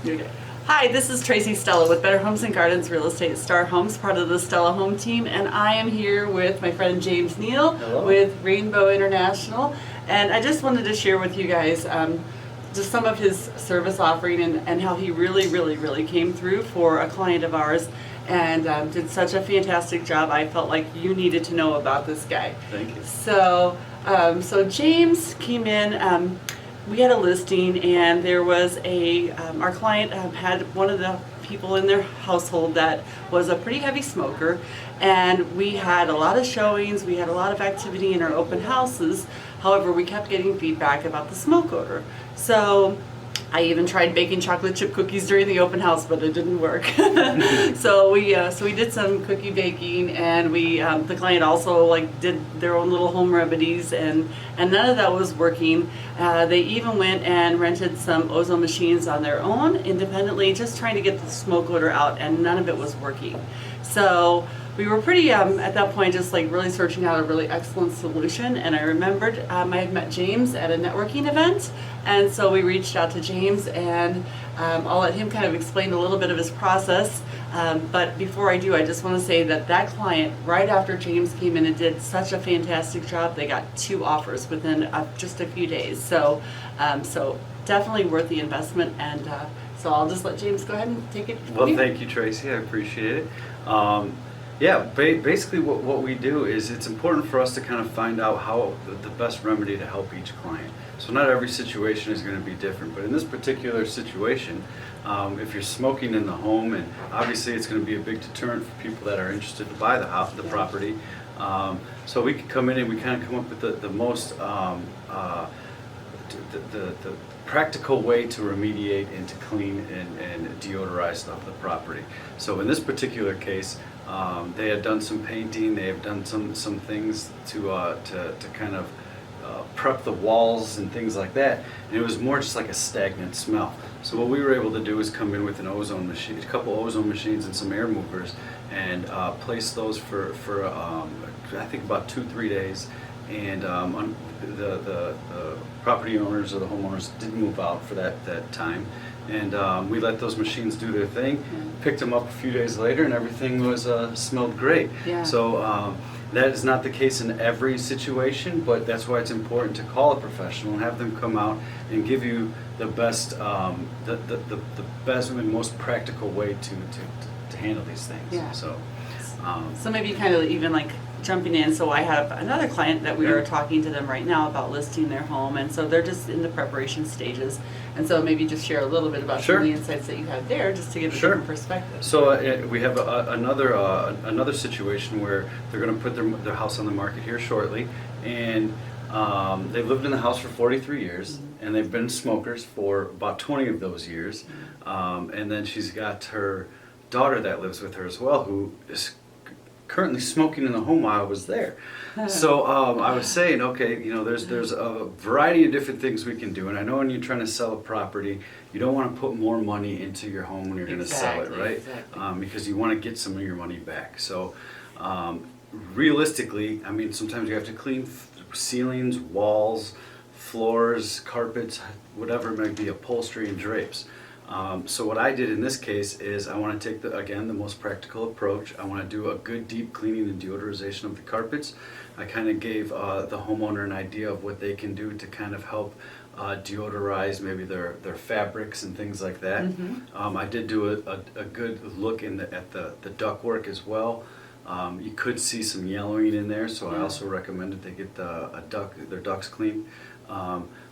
Okay. Hi, this is Tracy Stella with Better Homes and Gardens Real Estate Star Homes, part of the Stella Home Team, and I am here with my friend James Neal Hello. with Rainbow International, and I just wanted to share with you guys just some of his service offering and how he really came through for a client of ours and did such a fantastic job. I felt like you needed to know about this guy. Thank you. So James came in. We had a listing, and there was our client had one of the people in their household that was a pretty heavy smoker, and we had a lot of showings, we had a lot of activity in our open houses. However, we kept getting feedback about the smoke odor. So I even tried baking chocolate chip cookies during the open house, but it didn't work. So we did some cookie baking, and the client also did their own little home remedies, and none of that was working. They even went and rented some ozone machines on their own independently, just trying to get the smoke odor out, and none of it was working. So we were pretty at that point just really searching out a really excellent solution, and I remembered I had met James at a networking event, and so we reached out to James, and I'll let him kind of explain a little bit of his process. But before I do, I just want to say that client, right after James came in and did such a fantastic job, they got 2 offers within just a few days. So definitely worth the investment, and so I'll just let James go ahead and take it from Well, here. thank you, Tracy. I appreciate it. Yeah, basically what we do is it's important for us to kind of find out how the best remedy to help each client. So not every situation is going to be different, but in this particular situation, if you're smoking in the home, and obviously it's going to be a big deterrent for people that are interested to buy the property. So we can come in and we kind of come up with the most the practical way to remediate and to clean and deodorize the property. So in this particular case, they had done some painting, they have done some things to kind of prep the walls and things like that, and it was more just like a stagnant smell. So what we were able to do is come in with an ozone machine, a couple ozone machines and some air movers, and place those for I think about 2-3 days. And the property owners or the homeowners did move out for that time, and we let those machines do their thing. Picked them up a few days later, and everything was smelled great. Yeah. So that is not the case in every situation, but that's why it's important to call a professional and have them come out and give you the best, the best and most practical way to handle these things. Yeah. So Maybe kind of even jumping in. So I have another client that we are talking to them right now about listing their home, and so they're just in the preparation stages. And so maybe just share a little bit about some of the insights that you had there, just to give a different perspective. So we have another situation where they're going to put their house on the market here shortly, and they've lived in the house for 43 years, and they've been smokers for about 20 of those years. And then she's got her daughter that lives with her as well, who is currently smoking in the home while I was there. So I was saying, okay, there's a variety of different things we can do, and I know when you're trying to sell a property, you don't want to put more money into your home when you're going to sell it, right? Exactly. Because you want to get some of your money back. So realistically, I mean, sometimes you have to clean ceilings, walls, floors, carpets, whatever it might be, upholstery and drapes. So what I did in this case is I want to take the most practical approach. I want to do a good deep cleaning and deodorization of the carpets. I kind of gave the homeowner an idea of what they can do to kind of help deodorize maybe their fabrics and things like that. I did do a good look at the ductwork as well. You could see some yellowing in there, so I also recommended they get their ducts cleaned.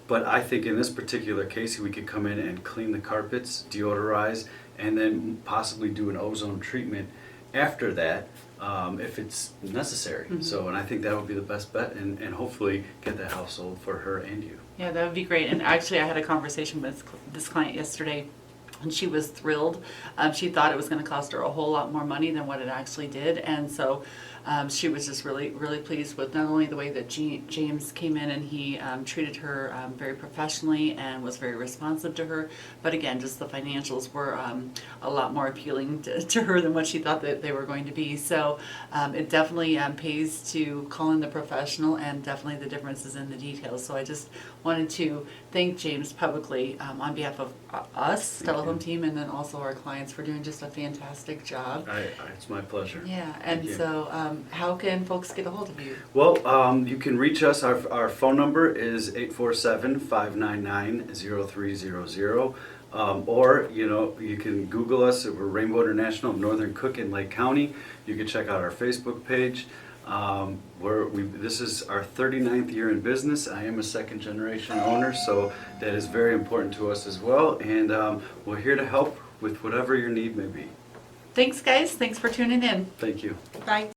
But I think in this particular case, we could come in and clean the carpets, deodorize, and then possibly do an ozone treatment after that if it's necessary. So, and I think that would be the best bet, and hopefully get that house sold for her and you. Yeah, that would be great. And actually, I had a conversation with this client yesterday, and she was thrilled. She thought it was going to cost her a whole lot more money than what it actually did, and so she was just really pleased with not only the way that James came in and he treated her very professionally and was very responsive to her, but again, just the financials were a lot more appealing to her than what she thought that they were going to be. So it definitely pays to call in the professional, and definitely the differences in the details. So I just wanted to thank James publicly on behalf of us, Stella problem team and then also our clients for doing just a fantastic job. It's my pleasure. Yeah, Thank and you. so how can folks get a hold of you? Well, you can reach us. Our phone number is 847-599-0300. Or, you can Google us. We're Rainbow International of Northern Cook in Lake County. You can check out our Facebook page. This is our 39th year in business. I am a second generation owner, so that is very important to us as well. And we're here to help with whatever your need may be. Thanks, guys. Thanks for tuning in. Thank you. Bye.